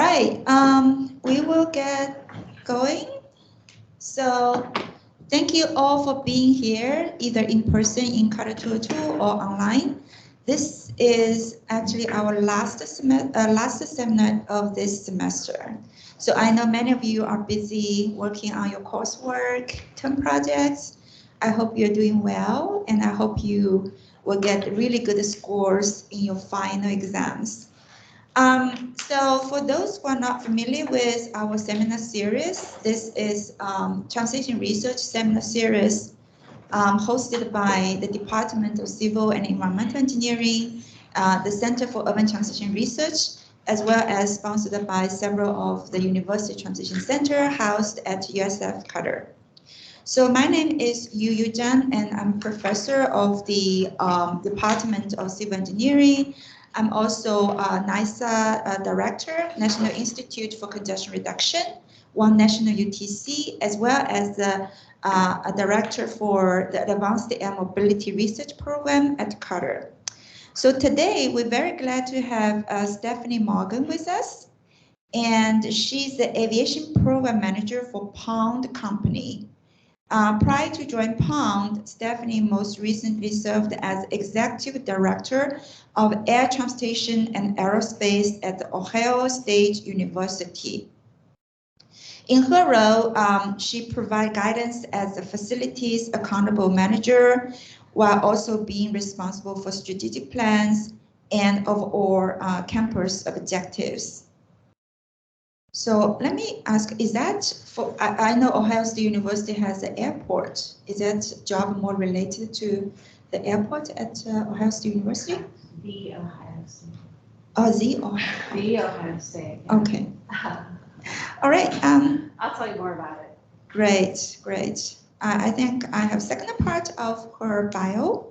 right, we will get going. So thank you all for being here, either in person in Carter 202 or online. This is actually our last seminar of this semester. So I know many of you are busy working on your coursework, term projects. I hope you're doing well, and I hope you will get really good scores in your final exams. So for those who are not familiar with our seminar series, this is Transition Research Seminar Series hosted by the Department of Civil and Environmental Engineering, the Center for Urban Transition Research, as well as sponsored by several of the University Transition Center housed at USF Qatar. So my name is Yu Zhang, and I'm professor of the Department of Civil Engineering. I'm also a NISA director, National Institute for Congestion Reduction, One National UTC, as well as a director for the Advanced Air Mobility Research Program at Qatar. So today, we're very glad to have Stephanie Morgan with us, and she's the Aviation Program Manager for Pound Company. Prior to joining Pound, Stephanie most recently served as Executive Director of Air Transportation and Aerospace at the Ohio State University. In her role, she provides guidance as a facilities accountable manager, while also being responsible for strategic plans and overall campus objectives. So let me ask, is that for, I know Ohio State University has an airport. Is that job more related to the airport at Ohio State University? The Ohio State. Oh, the Ohio. The Ohio State. Yeah. Okay. All right. I'll tell you more about it. Great, great. I think I have second part of her bio.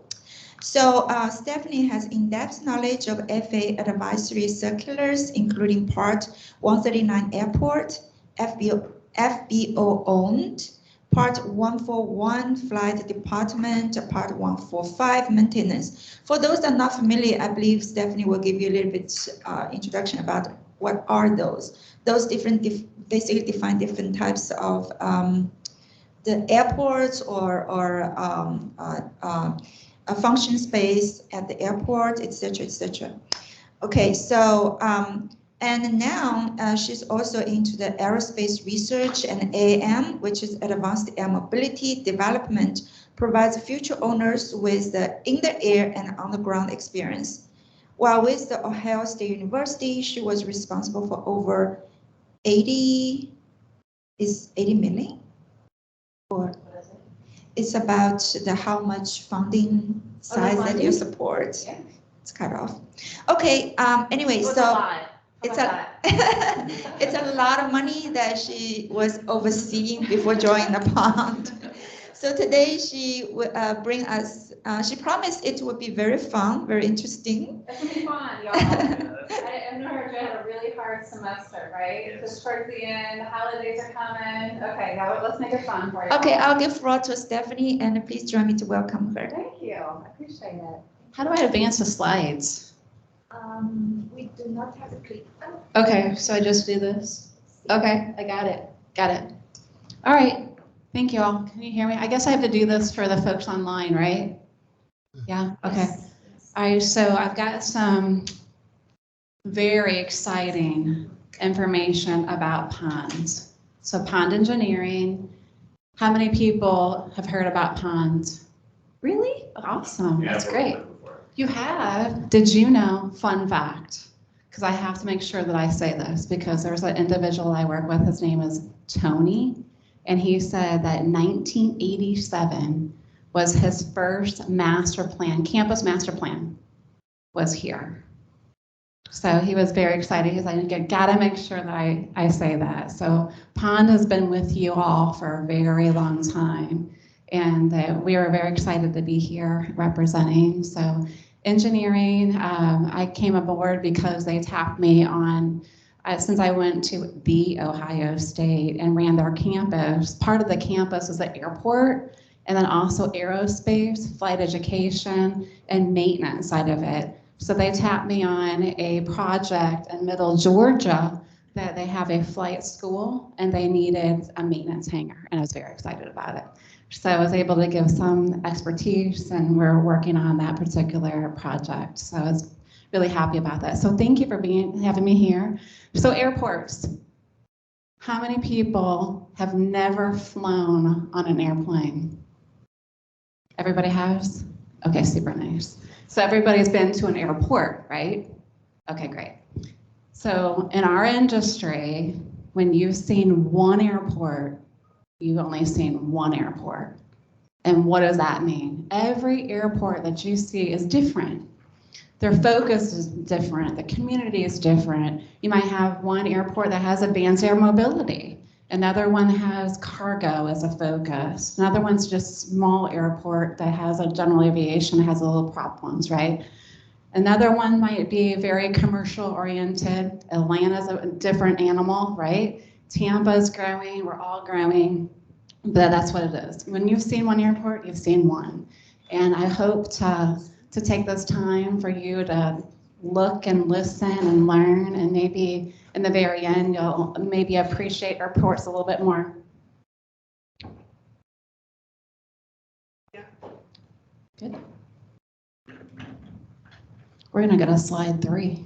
So Stephanie has in-depth knowledge of FAA advisory circulars, including Part 139 Airport, FBO owned, Part 141 Flight Department, Part 145 Maintenance. For those that are not familiar, I believe Stephanie will give you a little bit introduction about what are those. Those different basically define different types of the airports or a function space at the airport, etc., etc. Okay, so and now she's also into the aerospace research and AAM, which is advanced air mobility development, provides future owners with the in the air and on the ground experience. While with the Ohio State University, she was responsible for over 80 million, or it's about the how much funding size that you support. Yeah. It's cut off. Okay. Anyway, so it's a it's a lot of money that she was overseeing before joining the Pound. So today she will bring us. She promised it would be very fun, very interesting. It's gonna be fun, y'all. I know you had a really hard semester, right? Just towards the end, the holidays are coming. Okay, now let's make it fun for you. Okay, I'll give floor to Stephanie, and please join me to welcome her. Thank you. I appreciate it. How do I advance the slides? We do not have a clip. Okay, so I just do this. Okay, I got it. Got it. All right. Thank you all. Can you hear me? I guess I have to do this for the folks online, right? Yeah. Okay. All right. So I've got some very exciting information about ponds. So pond engineering. How many people have heard about ponds? Really? Awesome. Yeah, That's I've great. worked with it before. You have. Did you know, fun fact, because I have to make sure that I say this, because there's an individual I work with, his name is Tony, and he said that 1987 was his first master plan, campus master plan was here. So he was very excited. He's like, gotta make sure that I say that. So Pond has been with you all for a very long time. And we were very excited to be here representing. So engineering, I came aboard because they tapped me on, since I went to the Ohio State and ran their campus. Part of the campus is the airport, and then also aerospace, flight education, and maintenance side of it. So they tapped me on a project in Middle Georgia that they have a flight school and they needed a maintenance hangar, and I was very excited about it. So I was able to give some expertise, and we're working on that particular project. So I was really happy about that. So thank you for having me here. So airports. How many people have never flown on an airplane? Everybody has? Okay, super nice. So everybody's been to an airport, right? Okay, great. So in our industry, when you've seen one airport, you've only seen one airport. And what does that mean? Every airport that you see is different. Their focus is different. The community is different. You might have one airport that has advanced air mobility. Another one has cargo as a focus. Another one's just small airport that has a general aviation, has a little prop ones, right? Another one might be very commercial oriented. Atlanta's a different animal, right? Tampa's growing, we're all growing, but that's what it is. When you've seen one airport, you've seen one. And I hope to take this time for you to look and listen and learn, and maybe in the very end, you'll maybe appreciate airports a little bit more. Yeah. Good. We're gonna go to slide 3.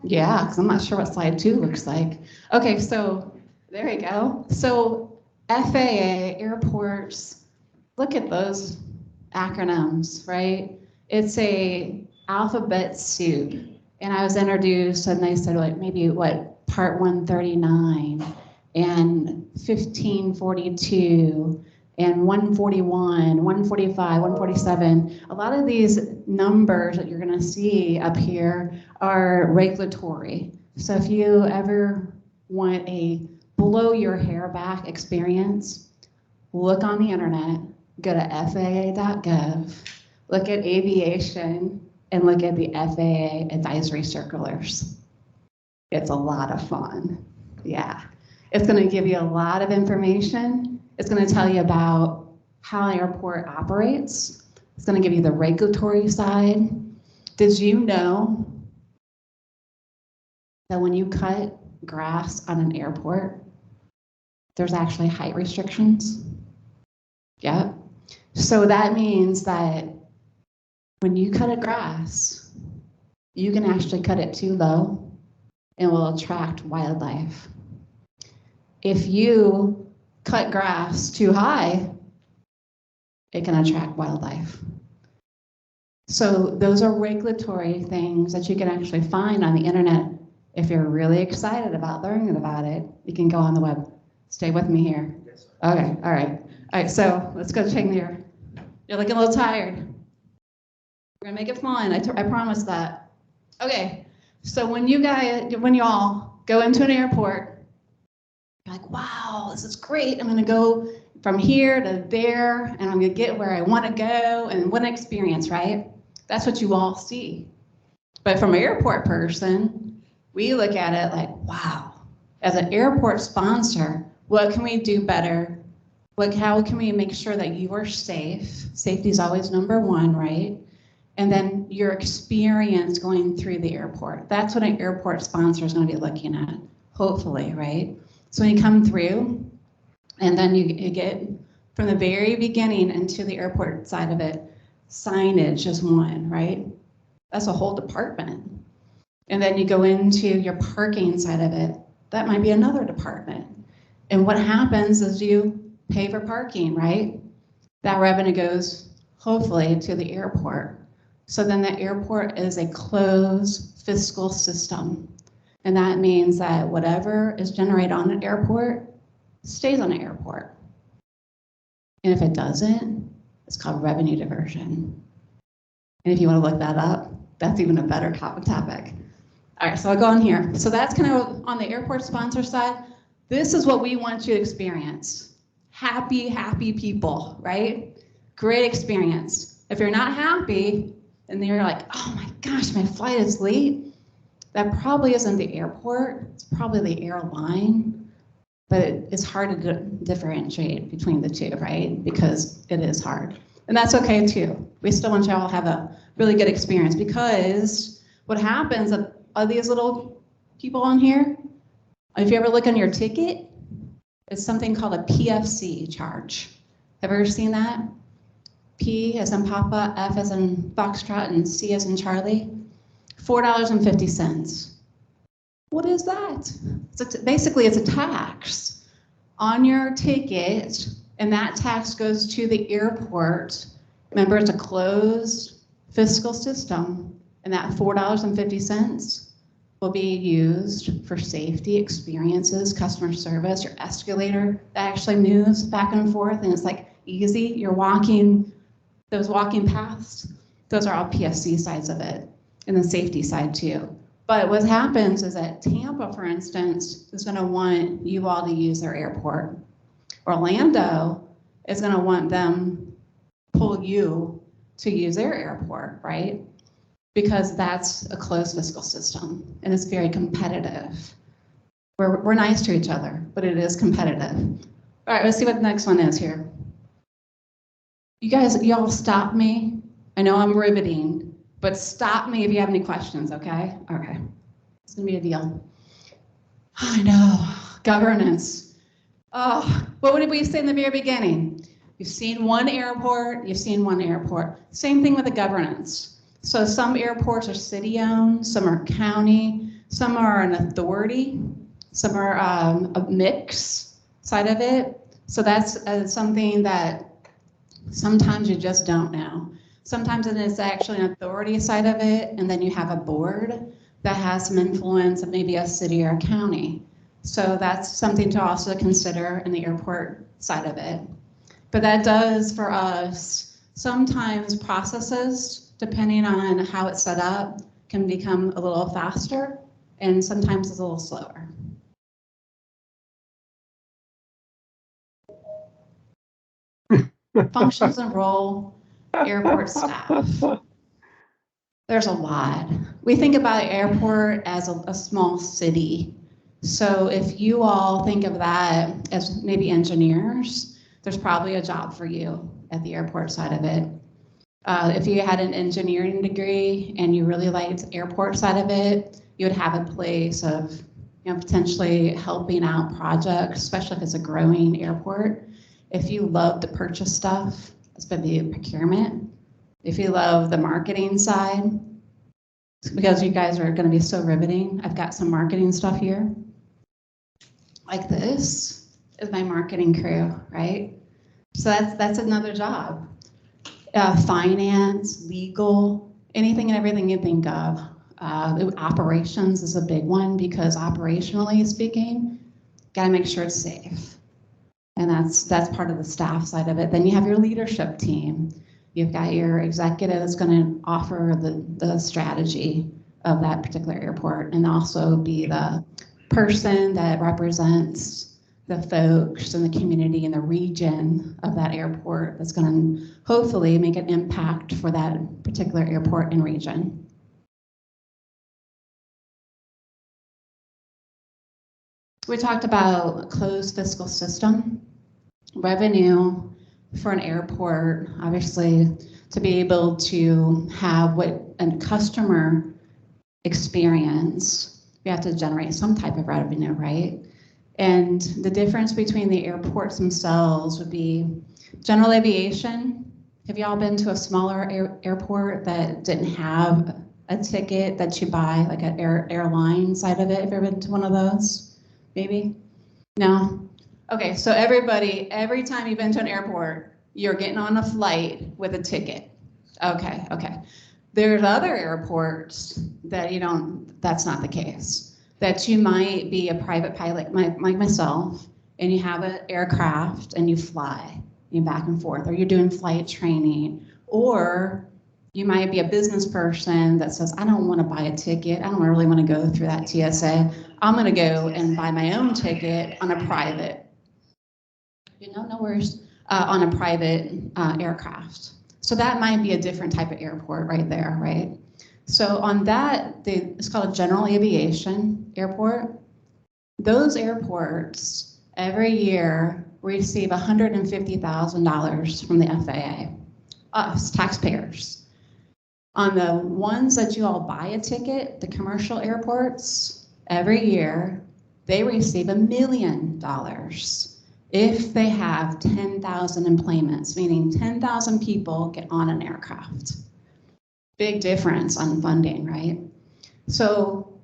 Yeah, because I'm not sure what slide 2 looks like. Okay, so there you go. So FAA, airports, look at those acronyms, right? It's a alphabet soup. And I was introduced and they said, like, maybe what, part 139 and 1542 and 141, 145, 147. A lot of these numbers that you're gonna see up here are regulatory. So if you ever want a blow your hair back experience, look on the internet, go to FAA.gov, look at aviation, and look at the FAA advisory circulars. It's a lot of fun. Yeah. It's going to give you a lot of information. It's going to tell you about how an airport operates. It's going to give you the regulatory side. Did you know that when you cut grass on an airport, there's actually height restrictions? Yeah. So that means that when you cut a grass, you can actually cut it too low and will attract wildlife. If you cut grass too high, it can attract wildlife. So those are regulatory things that you can actually find on the internet. If you're really excited about learning about it, you can go on the web. Stay with me here. Yes. Okay, all right. All right, so let's go check here. You're looking a little tired. We're gonna make it fun, I promise that. Okay, so when y'all go into an airport, you're like, wow, this is great. I'm gonna go from here to there, and I'm gonna get where I wanna go, and what an experience, right? That's what you all see. But from an airport person, we look at it like, wow, as an airport sponsor, what can we do better? How can we make sure that you are safe? Safety is always number one, right? And then your experience going through the airport. That's what an airport sponsor is going to be looking at, hopefully, right? So when you come through, and then you get from the very beginning into the airport side of it, signage is one, right? That's a whole department. And then you go into your parking side of it. That might be another department. And what happens is you pay for parking, right? That revenue goes, hopefully, to the airport. So then the airport is a closed fiscal system. And that means that whatever is generated on an airport stays on an airport. And if it doesn't, it's called revenue diversion. And if you want to look that up, that's even a better topic. All right, so I'll go on here. So that's kind of on the airport sponsor side. This is what we want you to experience. Happy, happy people, right? Great experience. If you're not happy, and you're like, oh my gosh, my flight is late, that probably isn't the airport, it's probably the airline, but it's hard to differentiate between the two, right? Because it is hard. And that's okay too. We still want y'all to have a really good experience, because what happens are these little people on here? If you ever look on your ticket, it's something called a PFC charge. Have you ever seen that? P as in Papa, F as in Foxtrot, and C as in Charlie. $4.50. What is that? Basically, it's a tax on your ticket, and that tax goes to the airport. Remember, it's a closed fiscal system, and that $4.50 will be used for safety, experiences, customer service, your escalator that actually moves back and forth, and it's like easy. You're walking, those walking paths, those are all PFC sides of it, and the safety side too. But what happens is that Tampa, for instance, is going to want you all to use their airport. Orlando is going to want them pull you to use their airport, right? Because that's a closed fiscal system and it's very competitive. We're nice to each other, but it is competitive. All right, let's see what the next one is here. You guys, y'all stop me. I know I'm riveting, but stop me if you have any questions, okay? Okay, it's gonna be a deal. I know, governance. Oh, what did we say in the very beginning? You've seen one airport, you've seen one airport. Same thing with the governance. So some airports are city-owned, some are county, some are an authority, some are a mix side of it. So that's something that sometimes you just don't know. Sometimes it is actually an authority side of it, and then you have a board that has some influence of maybe a city or a county. So that's something to also consider in the airport side of it. But that does, for us, sometimes processes, depending on how it's set up, can become a little faster, and sometimes it's a little slower. Functions and role, airport staff. There's a lot. We think about airport as a small city. So if you all think of that as maybe engineers, there's probably a job for you at the airport side of it. If you had an engineering degree and you really liked the airport side of it, you would have a place of potentially helping out projects, especially if it's a growing airport. If you love to purchase stuff, it's going to be procurement. If you love the marketing side, because you guys are going to be so riveting, I've got some marketing stuff here. Like this is my marketing crew, right? So that's another job. Finance, legal, anything and everything you think of. Operations is a big one because operationally speaking, got to make sure it's safe. And that's part of the staff side of it. Then you have your leadership team. You've got your executive that's going to offer the strategy of that particular airport and also be the person that represents the folks in the community and the region of that airport that's going to hopefully make an impact for that particular airport and region. We talked about closed fiscal system, revenue for an airport, obviously, to be able to have what a customer experience, we have to generate some type of revenue, right? And the difference between the airports themselves would be general aviation. Have you all been to a smaller airport that didn't have a ticket that you buy, like an airline side of it? Have you ever been to one of those? Maybe? No? Okay, so everybody, every time you've been to an airport, you're getting on a flight with a ticket. Okay, okay. There's other airports that that's not the case. That you might be a private pilot, like myself, and you have an aircraft and you fly back and forth, or you're doing flight training, or you might be a business person that says, I don't want to buy a ticket. I don't really want to go through that TSA. I'm going to go and buy my own ticket on a private, no worries, on a private aircraft. So that might be a different type of airport right there, right? So on that, it's called a general aviation airport. Those airports every year receive $150,000 from the FAA, us, taxpayers. On the ones that you all buy a ticket, the commercial airports, every year, they receive $1 million if they have 10,000 employments, meaning 10,000 people get on an aircraft. Big difference on funding, right? So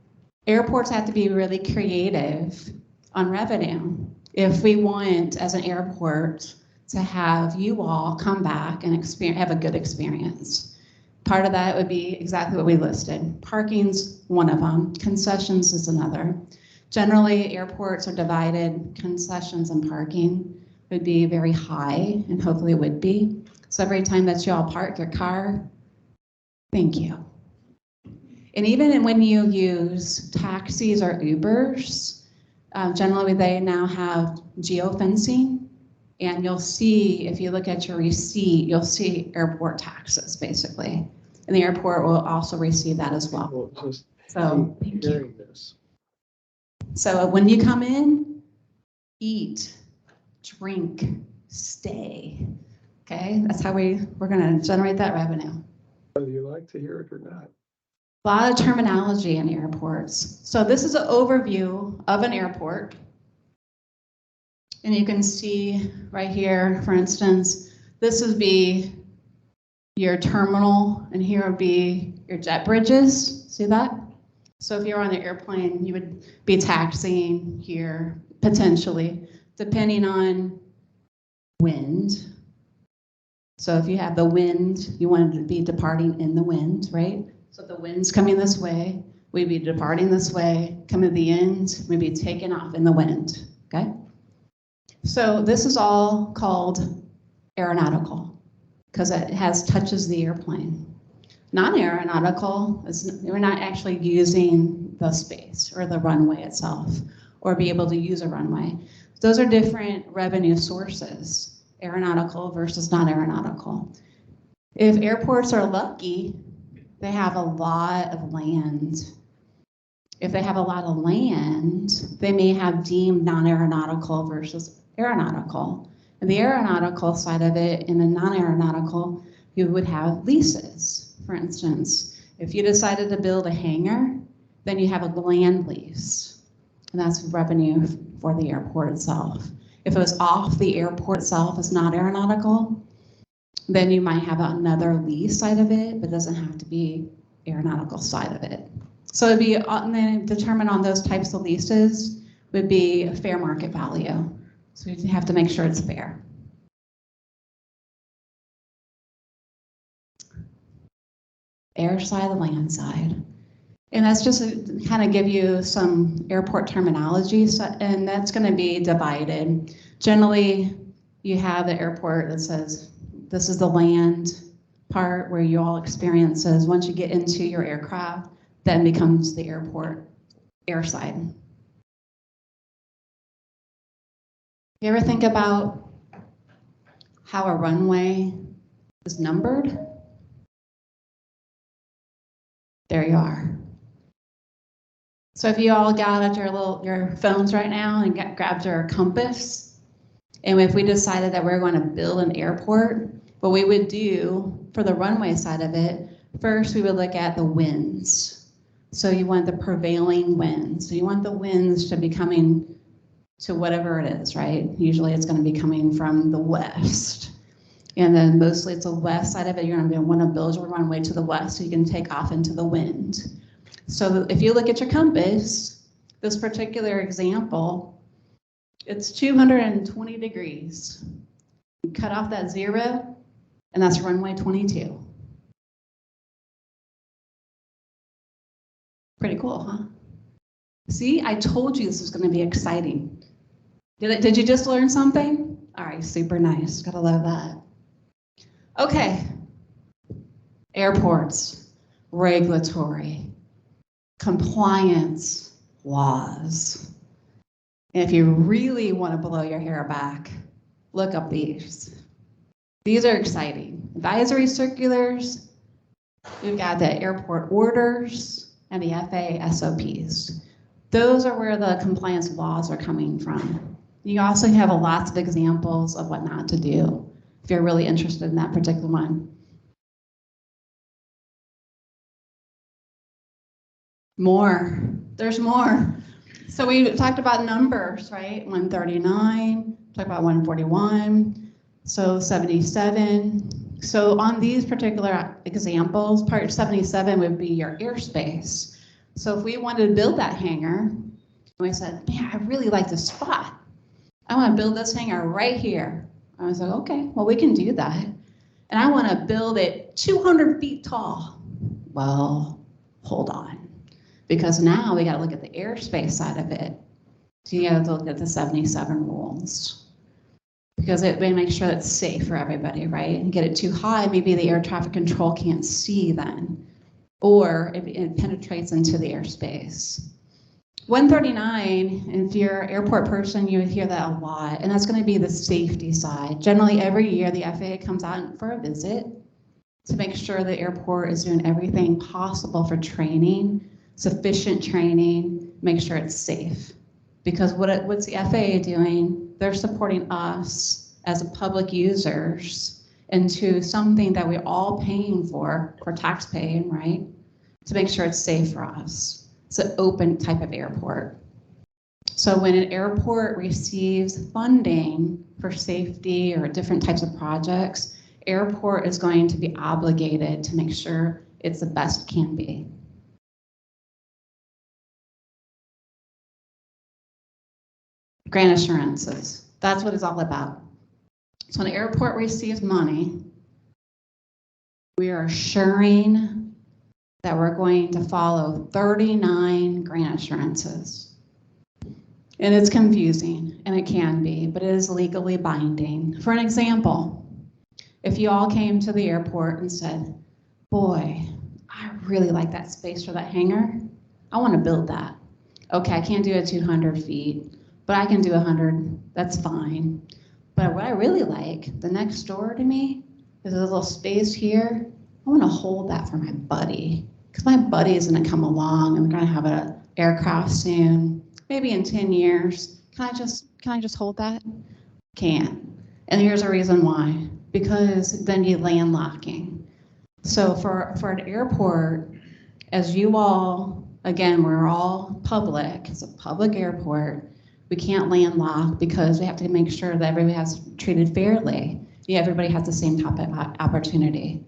airports have to be really creative on revenue. If we want, as an airport, to have you all come back and have a good experience. Part of that would be exactly what we listed. Parking's one of them, concessions is another. Generally, airports are divided, concessions and parking would be very high, and hopefully it would be. So every time that you all park your car, thank you. And even when you use taxis or Ubers, generally they now have geofencing, and you'll see, if you look at your receipt, you'll see airport taxes, basically. And the airport will also receive that as well. So, thank you. So when you come in, eat, drink, stay. Okay, that's how we're gonna generate that revenue. Whether you like to hear it or not. A lot of terminology in airports. So this is an overview of an airport. And you can see right here, for instance, this would be your terminal, and here would be your jet bridges. See that? So if you're on the airplane, you would be taxiing here, potentially, depending on wind. So if you have the wind, you want to be departing in the wind, right? So if the wind's coming this way, we'd be departing this way, coming to the end, we'd be taking off in the wind, okay? So this is all called aeronautical because it touches the airplane. Non-aeronautical is we're not actually using the space or the runway itself or be able to use a runway. Those are different revenue sources, aeronautical versus non-aeronautical. If airports are lucky, they have a lot of land. If they have a lot of land, they may have deemed non-aeronautical versus aeronautical. And the aeronautical side of it, in a non-aeronautical, you would have leases. For instance, if you decided to build a hangar, then you have a land lease. And that's revenue for the airport itself. If it was off the airport itself, it's not aeronautical, then you might have another lease side of it, but it doesn't have to be aeronautical side of it. So it'd be determined on those types of leases would be a fair market value. So you have to make sure it's fair. Air side, land side. And that's just to kind of give you some airport terminology, and that's going to be divided. Generally, you have the airport that says, this is the land part where you all experiences. Once you get into your aircraft, then becomes the airport airside. You ever think about how a runway is numbered? There you are. So if you all got out your phones right now and grabbed your compass, and if we decided that we're going to build an airport, what we would do for the runway side of it, first we would look at the winds. So you want the prevailing winds. So you want the winds to be coming to whatever it is, right? Usually it's going to be coming from the west. And then mostly it's the west side of it. You're going to want to build your runway to the west so you can take off into the wind. So if you look at your compass, this particular example, it's 220 degrees. You cut off that 0, and that's runway 22. Pretty cool, huh? See, I told you this was going to be exciting. Did you just learn something? All right, super nice. Gotta love that. Okay, airports, regulatory, compliance, laws. And if you really want to blow your hair back, look up these. These are exciting. Advisory circulars, we've got the airport orders and the FAA SOPs. Those are where the compliance laws are coming from. You also have lots of examples of what not to do if you're really interested in that particular one. More There's more. So we talked about numbers, right? 139, talked about 141, so 77. So on these particular examples, part 77 would be your airspace. So if we wanted to build that hangar, we said, man, I really like this spot. I want to build this hangar right here. I was like, okay, well, we can do that. And I want to build it 200 feet tall. Well, hold on. Because now we got to look at the airspace side of it. So you have to look at the 77 rules. Because we make sure it's safe for everybody, right? And get it too high, maybe the air traffic control can't see then. Or it penetrates into the airspace. 139, if you're an airport person, you would hear that a lot, and that's going to be the safety side. Generally, every year, the FAA comes out for a visit to make sure the airport is doing everything possible for training, sufficient training, make sure it's safe. Because what's the FAA doing? They're supporting us as public users into something that we're all paying for tax paying, right? To make sure it's safe for us. It's an open type of airport. So when an airport receives funding for safety or different types of projects, airport is going to be obligated to make sure it's the best it can be. Grant assurances, that's what it's all about. So when an airport receives money, we are assuring that we're going to follow 39 grant assurances. And it's confusing, and it can be, but it is legally binding. For an example, if you all came to the airport and said, boy, I really like that space for that hangar. I want to build that. Okay, I can't do it 200 feet, but I can do 100, that's fine. But what I really like, the next door to me, is a little space here. I want to hold that for my buddy, because my buddy is going to come along and we're going to have an aircraft soon, maybe in 10 years. Can I just hold that? Can't. And here's a reason why. Because then you landlocking. So for an airport, as you all, again, we're all public, it's a public airport, we can't landlock because we have to make sure that everybody has treated fairly. Yeah, everybody has the same type of opportunity.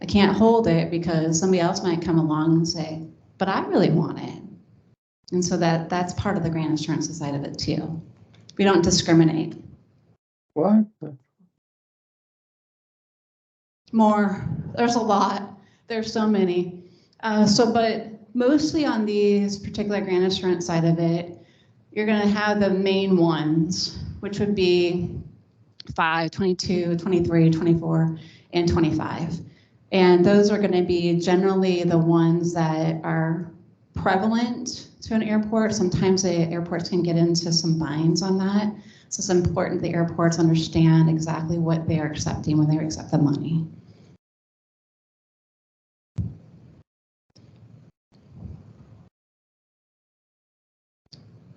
I can't hold it because somebody else might come along and say, but I really want it. And so that's part of the grant assurance side of it too. We don't discriminate. What? More, there's a lot. There's so many. But mostly on these particular grant assurance side of it, you're gonna have the main ones, which would be 5, 22, 23, 24, and 25. And those are gonna be generally the ones that are prevalent to an airport. Sometimes the airports can get into some binds on that. So it's important the airports understand exactly what they are accepting when they accept the money.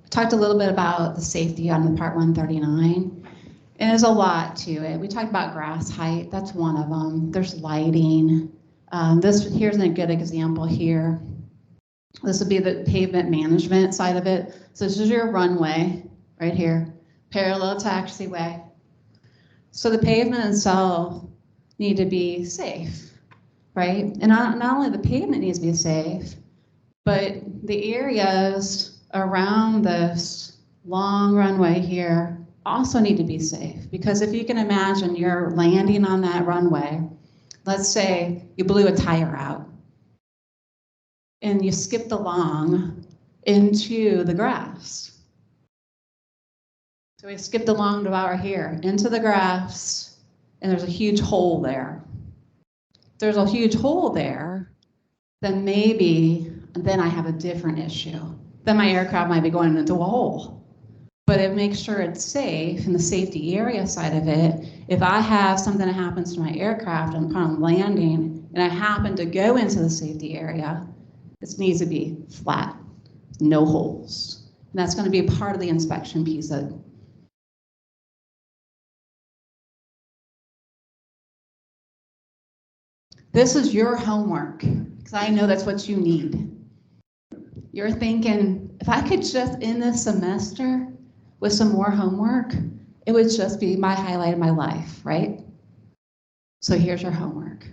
Talked a little bit about the safety on the Part 139. And there's a lot to it. We talked about grass height, that's one of them. There's lighting. Here's a good example here. This would be the pavement management side of it. So this is your runway right here, parallel taxiway. So the pavement itself need to be safe, right? And not only the pavement needs to be safe, but the areas around this long runway here also need to be safe. Because if you can imagine you're landing on that runway, let's say you blew a tire out and you skipped along into the grass. So we skipped along to about here, into the grass, and there's a huge hole there. If there's a huge hole there, then maybe then I have a different issue. Then my aircraft might be going into a hole. But it makes sure it's safe in the safety area side of it. If I have something that happens to my aircraft and upon landing, and I happen to go into the safety area, this needs to be flat, no holes. And that's going to be a part of the inspection piece of it. This is your homework, because I know that's what you need. you're thinking, if I could just end this semester with some more homework, it would just be my highlight of my life, right? So here's your homework.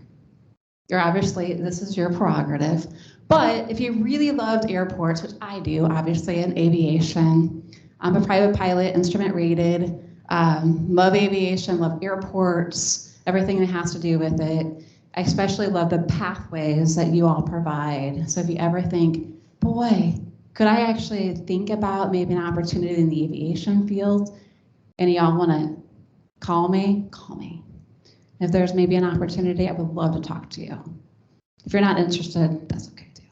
You're obviously, this is your prerogative, but if you really loved airports, which I do, obviously in aviation, I'm a private pilot, instrument rated, love aviation, love airports, everything that has to do with it. I especially love the pathways that you all provide. So if you ever think, boy, could I actually think about maybe an opportunity in the aviation field, and y'all want to call me, call me. If there's maybe an opportunity, I would love to talk to you. If you're not interested, that's okay too.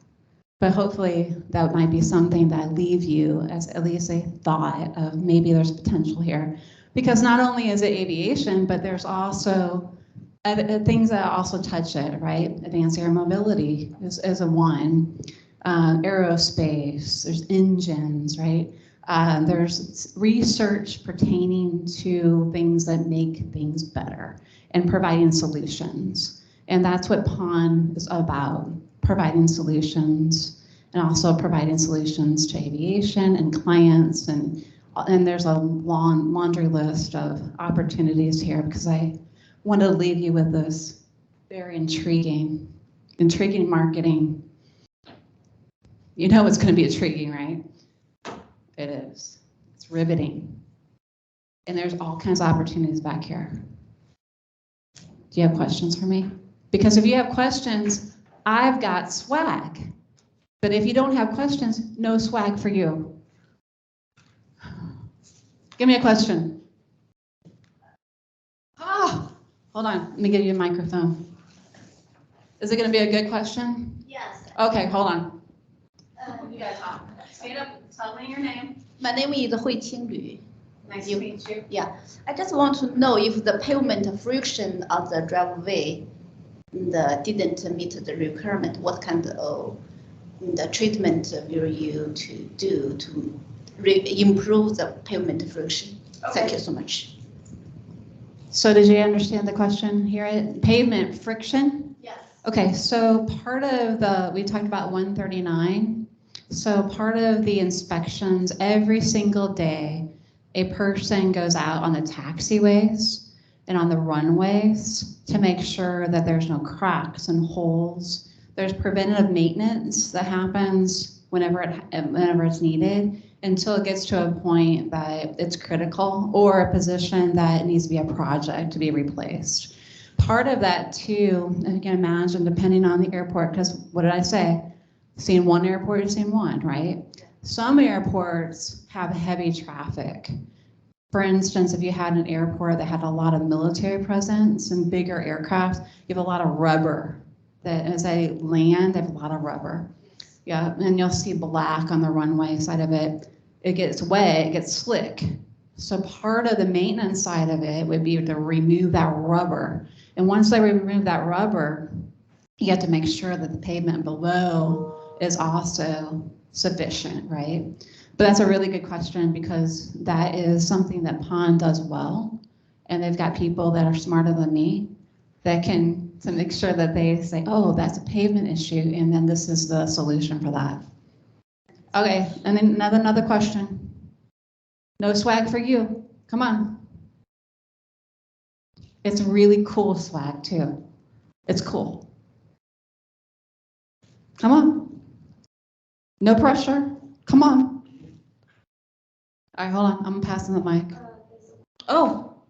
But hopefully that might be something that leave you as at least a thought of maybe there's potential here. Because not only is it aviation, but there's also things that also touch it, right? Advanced air mobility is a one. Aerospace, there's engines, right? There's research pertaining to things that make things better and providing solutions. And that's what PON is about, providing solutions and also providing solutions to aviation and clients. And there's a long laundry list of opportunities here because I wanted to leave you with this very intriguing marketing. You know it's going to be intriguing, right? It is. It's riveting. And there's all kinds of opportunities back here. Do you have questions for me? Because if you have questions, I've got swag. But if you don't have questions, no swag for you. Give me a question. Oh, hold on. Let me give you a microphone. Is it going to be a good question? Yes. Okay, hold on. You guys talk. Stand up. Tell me your name. My name is Hui Qinglu. Nice to meet you. Yeah, I just want to know if the pavement friction of the driveway didn't meet the requirement, what kind of the treatment will you to do to improve the pavement friction? Okay. Thank you so much. So did you understand the question here? Pavement friction? Yes. Okay, so part of we talked about 139. So part of the inspections, every single day, a person goes out on the taxiways and on the runways to make sure that there's no cracks and holes. There's preventative maintenance that happens whenever it's needed until it gets to a point that it's critical or a position that needs to be a project to be replaced. Part of that too, and you can imagine depending on the airport, because what did I say? Seen one airport, you've seen one, right? Some airports have heavy traffic. For instance, if you had an airport that had a lot of military presence and bigger aircraft, you have a lot of rubber. That as they land, they have a lot of rubber. Yeah, and you'll see black on the runway side of it. It gets wet, it gets slick. So part of the maintenance side of it would be to remove that rubber. And once they remove that rubber, you have to make sure that the pavement below is also sufficient, right? But that's a really good question because that is something that PON does well. And they've got people that are smarter than me that can to make sure that they say, oh, that's a pavement issue, and then this is the solution for that. Okay, and then another question. No swag for you. Come on. It's really cool swag too. It's cool. Come on. No pressure. Come on. All right, hold on. I'm passing the mic. Oh,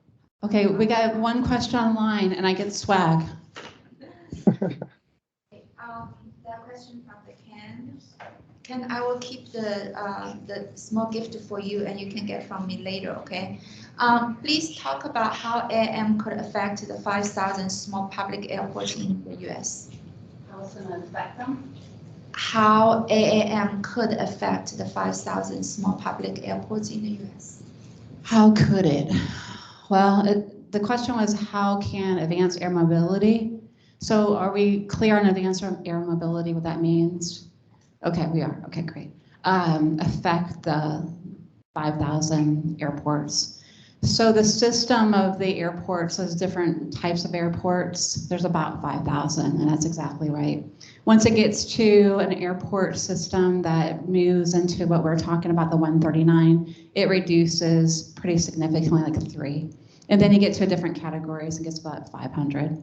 okay. We got one question online, and I get swag. That question from the Ken. Ken, I will keep the small gift for you, and you can get from me later. Okay. Please talk about how AAM could affect the 5,000 small public airports in the U.S. How it's going to affect them? How AAM could affect the 5,000 small public airports in the U.S. How could it? Well, the question was how can advanced air mobility? So are we clear on advanced air mobility, what that means? Okay, we are. Okay, great. Affect the 5,000 airports. So the system of the airports is different types of airports. There's about 5,000, and that's exactly right. Once it gets to an airport system that moves into what we're talking about, the 139, it reduces pretty significantly, like 3. And then you get to different categories and gets about 500.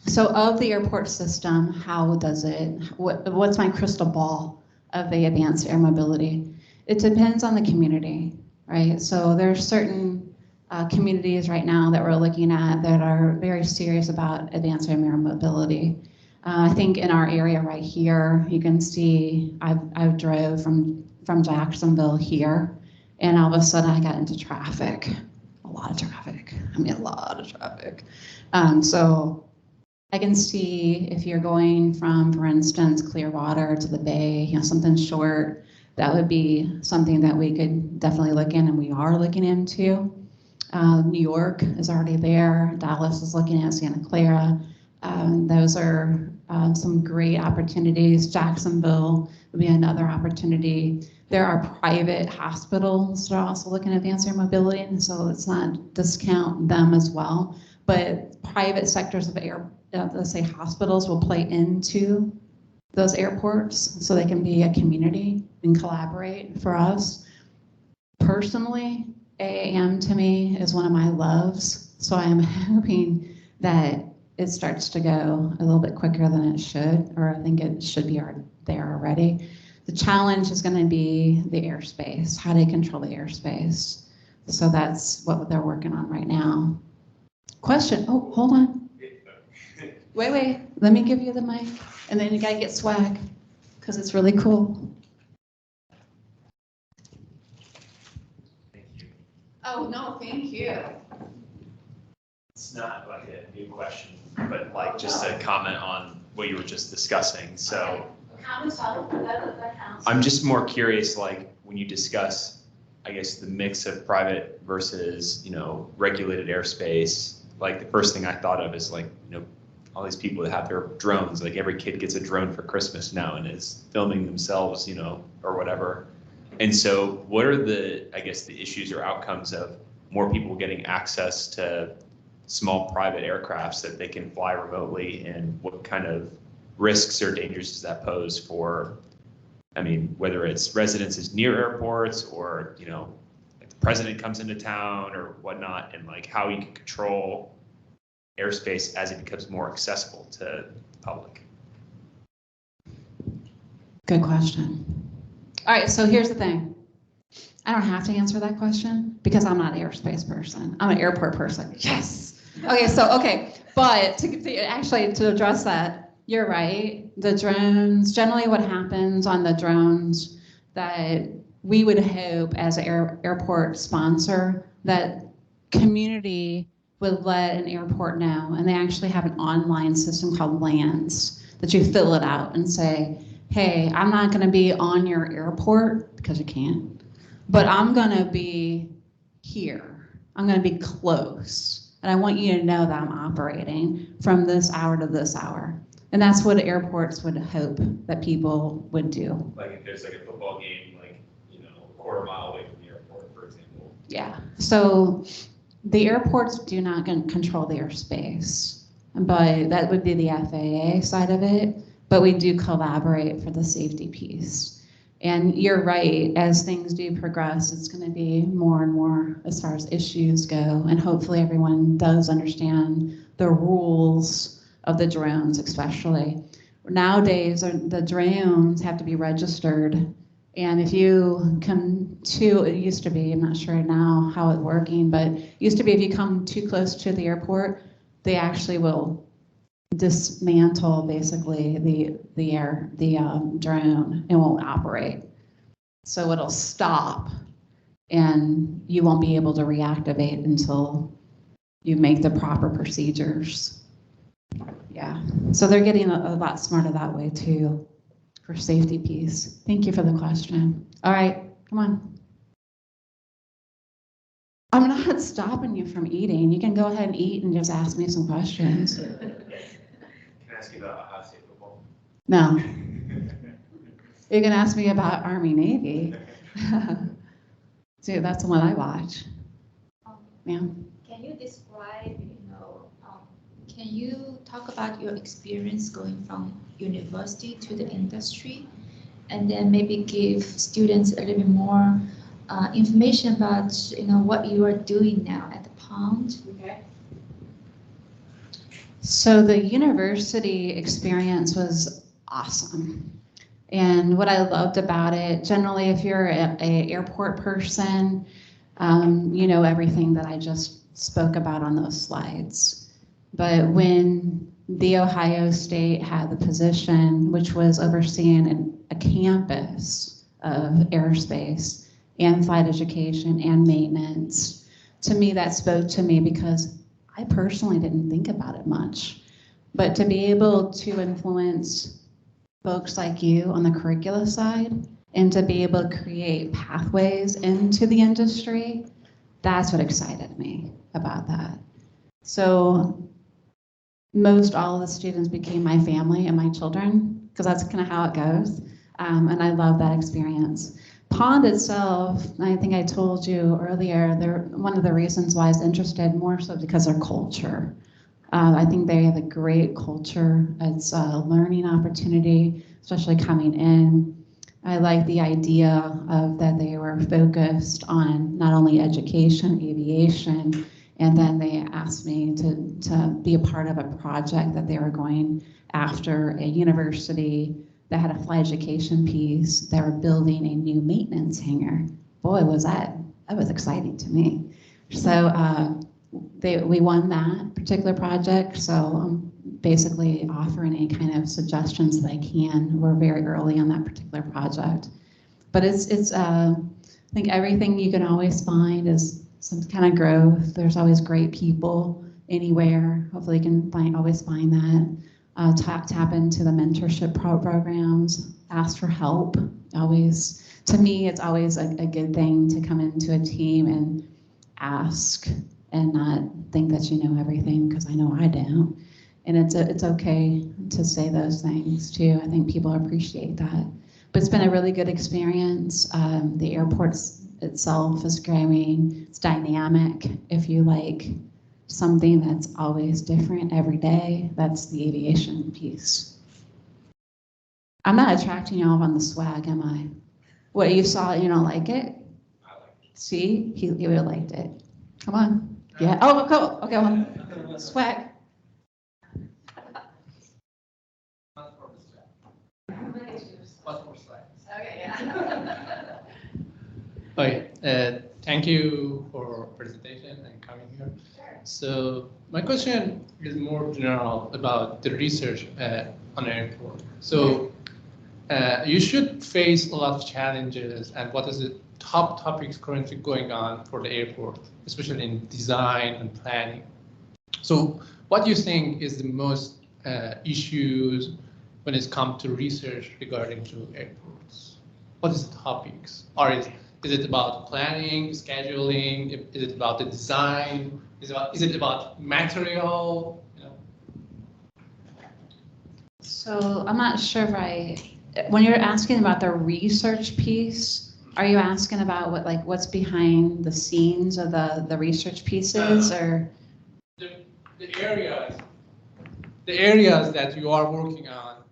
So of the airport system, how does it, what's my crystal ball of the advanced air mobility? It depends on the community, right? So there's certain communities right now that we're looking at that are very serious about advanced air mobility. I think in our area right here, you can see I've drove from Jacksonville here, and all of a sudden I got into traffic, a lot of traffic. I mean, a lot of traffic. So I can see if you're going from, for instance, Clearwater to the Bay, you know, something short, that would be something that we could definitely look in, and we are looking into. New York is already there. Dallas is looking at Santa Clara. Those are some great opportunities. Jacksonville would be another opportunity. There are private hospitals that are also looking at advanced air mobility, and so let's not discount them as well. But private sectors of air, let's say hospitals, will play into those airports so they can be a community and collaborate for us. Personally, AAM to me is one of my loves, so I am hoping that it starts to go a little bit quicker than it should, or I think it should be there already. The challenge is going to be the airspace, how to control the airspace. So that's what they're working on right now. Question, oh, hold on. Wait, let me give you the mic, and then you gotta get swag, because it's really cool. Thank you. Oh, no, thank you. It's not like a new question, but like just a comment on what you were just discussing. So I'm just more curious, like when you discuss, I guess, the mix of private versus, you know, regulated airspace, like the first thing I thought of is like, you know, all these people that have their drones, like every kid gets a drone for Christmas now and is filming themselves, you know, or whatever. And so what are the, I guess, the issues or outcomes of more people getting access to small private aircrafts that they can fly remotely, and what kind of risks or dangers does that pose for, I mean, whether it's residences near airports or, you know, like the president comes into town or whatnot, and like how you can control airspace as it becomes more accessible to the public? Good question. All right, so here's the thing. I don't have to answer that question because I'm not an airspace person. I'm an airport person. Yes. Okay, but to address that, you're right. The drones, generally what happens on the drones, that we would hope as an airport sponsor that community would let an airport know, and they actually have an online system called LANs that you fill it out and say, hey, I'm not going to be on your airport because you can't, but I'm going to be here. I'm going to be close. And I want you to know that I'm operating from this hour to this hour. And that's what airports would hope that people would do. Like if there's like a football game, like, you know, a quarter mile away from the airport, for example. Yeah, so the airports do not control the airspace, but that would be the FAA side of it. But we do collaborate for the safety piece. And you're right, as things do progress, it's going to be more and more as far as issues go. And hopefully everyone does understand the rules of the drones, especially. Nowadays, the drones have to be registered. And if you come to, it used to be, I'm not sure now how it's working, but it used to be if you come too close to the airport, they actually will dismantle basically the drone and won't operate. So it'll stop and you won't be able to reactivate until you make the proper procedures. Yeah, so they're getting a lot smarter that way too for safety piece. Thank you for the question. All right, come on. I'm not stopping you from eating. You can go ahead and eat and just ask me some questions. Can I ask you about Ohio State football? No. You can ask me about Army Navy. Dude, that's the one I watch. Ma'am? Can you describe, can you talk about your experience going from university to the industry? And then maybe give students a little bit more information about, what you are doing now at the pond. Okay. So the university experience was awesome. And what I loved about it, generally, if you're an airport person, you know everything that I just spoke about on those slides. But when The Ohio State had the position, which was overseeing a campus of airspace and flight education and maintenance, to me that spoke to me because I personally didn't think about it much. But to be able to influence folks like you on the curricula side and to be able to create pathways into the industry, that's what excited me about that. So most all of the students became my family and my children, because that's kind of how it goes. And I love that experience. Pond itself, I think I told you earlier, one of the reasons why I was interested more so because of their culture. I think they have a great culture. It's a learning opportunity, especially coming in. I like the idea of that they were focused on not only education, aviation, and then they asked me to be a part of a project that they were going after a university that had a flight education piece. They were building a new maintenance hangar. Boy, that was exciting to me. So we won that particular project. So I'm basically offering any kind of suggestions that I can. We're very early on that particular project. But it's I think everything you can always find is some kind of growth. There's always great people anywhere. Hopefully you can always find that. Tap into the mentorship programs, ask for help. Always, to me, it's always a good thing to come into a team and ask and not think that you know everything, because I know I don't. And it's okay to say those things too. I think people appreciate that. But it's been a really good experience. The airport itself is growing. It's dynamic. If you like something that's always different every day, that's the aviation piece. I'm not attracting y'all on the swag, am I? What you saw, you don't like it? I like it. See, he would have liked it. Come on. Yeah. Oh, cool. Okay, well, swag. Okay, yeah. Okay, thank you for presentation and coming here. Sure. So my question is more general about the research on airport. So you should face a lot of challenges, and what is the top topics currently going on for the airport, especially in design and planning. So what do you think is the most issues when it comes to research regarding to airports? What is the topics? Or is it about planning, scheduling? Is it about the design? Is it about material? So I'm not sure if when you're asking about the research piece, are you asking about what's behind the scenes of the research pieces, or? The areas that you are working on,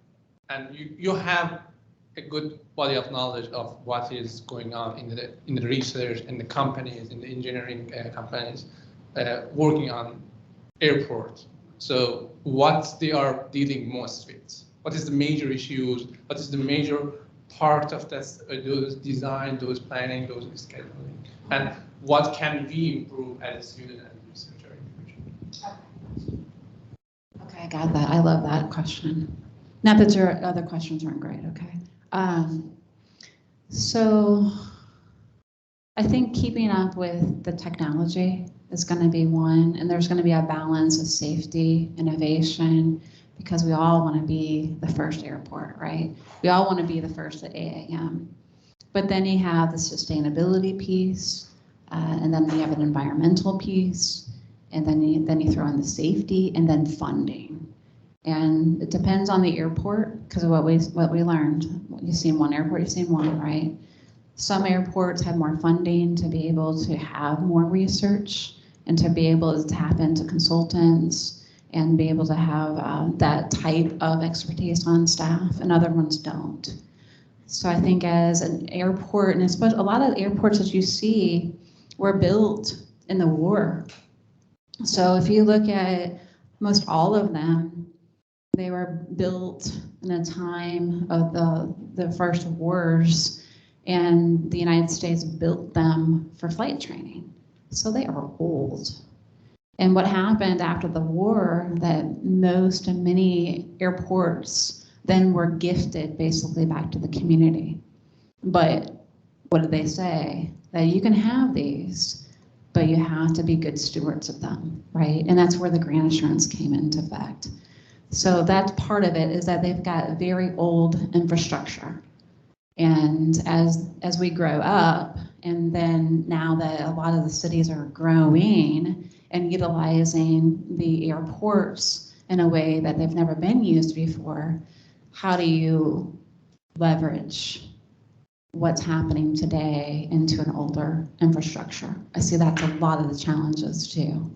and you have a good body of knowledge of what is going on in the research and the companies, in the engineering companies working on airports. So what they are dealing most with? What is the major issues? What is the major part of this, those design, those planning, those scheduling? And what can we improve as a student and researcher in the future? Okay, I got that. I love that question. Not that your other questions weren't great, okay. So I think keeping up with the technology is going to be one, and there's going to be a balance of safety, innovation, because we all want to be the first airport, right? We all want to be the first at 8 a.m. But then you have the sustainability piece, and then you have an environmental piece, and then you throw in the safety, and then funding. And it depends on the airport, because of what we learned. You see in one airport, you see in one, right? Some airports have more funding to be able to have more research and to be able to tap into consultants and be able to have that type of expertise on staff, and other ones don't. So I think as an airport, and especially a lot of airports that you see were built in the war. So if you look at most all of them, they were built in a time of the first wars, and the United States built them for flight training. So they are old. And what happened after the war, that most and many airports then were gifted basically back to the community. But what did they say? That you can have these, but you have to be good stewards of them, right? And that's where the grant assurance came into effect. So that's part of it, is that they've got very old infrastructure. And as we grow up, and then now that a lot of the cities are growing and utilizing the airports in a way that they've never been used before, how do you leverage what's happening today into an older infrastructure? I see that's a lot of the challenges too.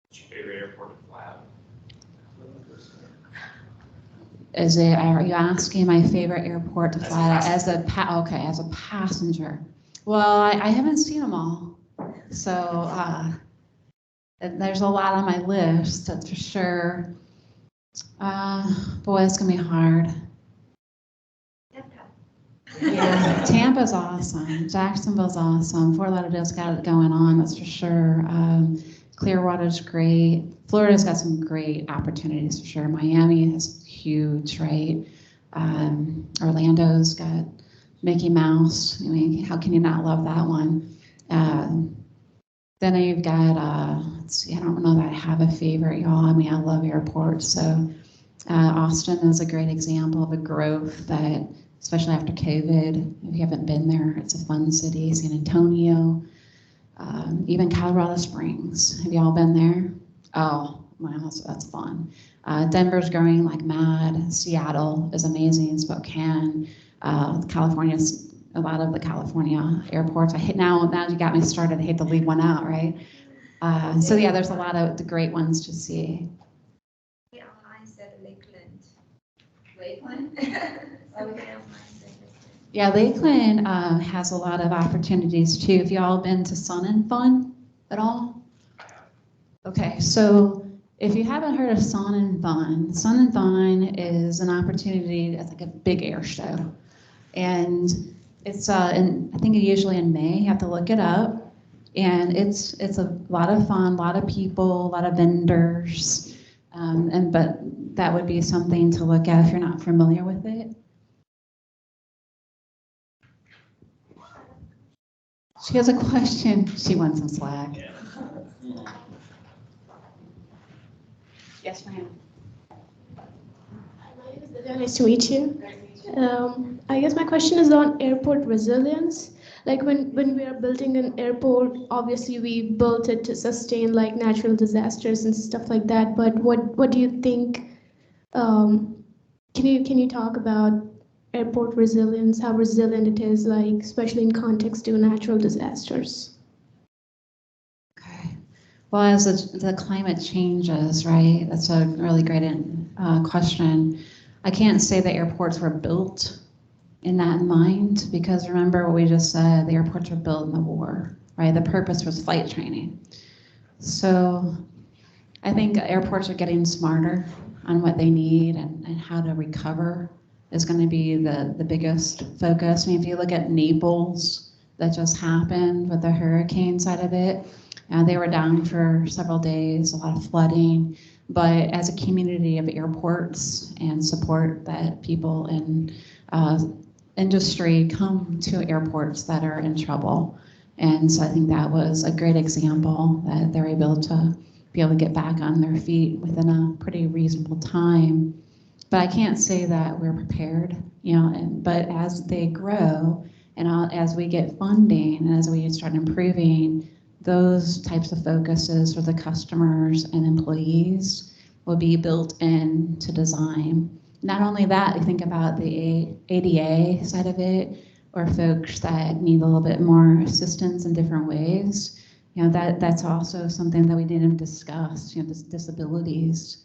What's your favorite airport to fly out? Are you asking my favorite airport to fly out as a passenger? Well, I haven't seen them all, so there's a lot on my list, that's for sure. Boy, it's gonna be hard. Yeah, Tampa's awesome. Jacksonville's awesome. Fort Lauderdale's got it going on, that's for sure. Clearwater's great. Florida's got some great opportunities for sure. Miami is huge, right? Orlando's got Mickey Mouse. I mean, how can you not love that one? Then you've got, let's see, I don't know that I have a favorite, y'all. I mean, I love airports. So Austin is a great example of a growth that, especially after COVID, if you haven't been there, it's a fun city. San Antonio, even Colorado Springs. Have y'all been there? Oh, wow, that's fun. Denver's growing like mad. Seattle is amazing. Spokane, California's, a lot of the California airports. Now you got me started. I hate to leave one out, right? So yeah, there's a lot of the great ones to see. The online said Lakeland. Lakeland? Yeah, Lakeland has a lot of opportunities too. Have y'all been to Sun and Fun at all? Okay, so if you haven't heard of Sun and Fun is an opportunity. It's like a big air show, and it's I think usually in May. You have to look it up, and it's a lot of fun, a lot of people, a lot of vendors, but that would be something to look at if you're not familiar with it. She has a question. She wants some slack. Yes, ma'am. My name is Divya. Nice to meet you. I guess my question is on airport resilience. Like when we are building an airport, obviously we built it to sustain like natural disasters and stuff like that. But what do you think? Can you talk about airport resilience? How resilient it is, like especially in context to natural disasters? Okay. Well, as the climate changes, right? That's a really great question. I can't say the airports were built in that in mind, because remember what we just said, the airports were built in the war, right? The purpose was flight training. So I think airports are getting smarter on what they need and how to recover is going to be the biggest focus. I mean, if you look at Naples, that just happened with the hurricane side of it, they were down for several days, a lot of flooding. But as a community of airports and support that people in industry come to airports that are in trouble. And so I think that was a great example that they're able to get back on their feet within a pretty reasonable time. But I can't say that we're prepared, but as they grow and as we get funding and as we start improving, those types of focuses for the customers and employees will be built into design. Not only that, you think about the ADA side of it, or folks that need a little bit more assistance in different ways, that's also something that we didn't discuss, disabilities.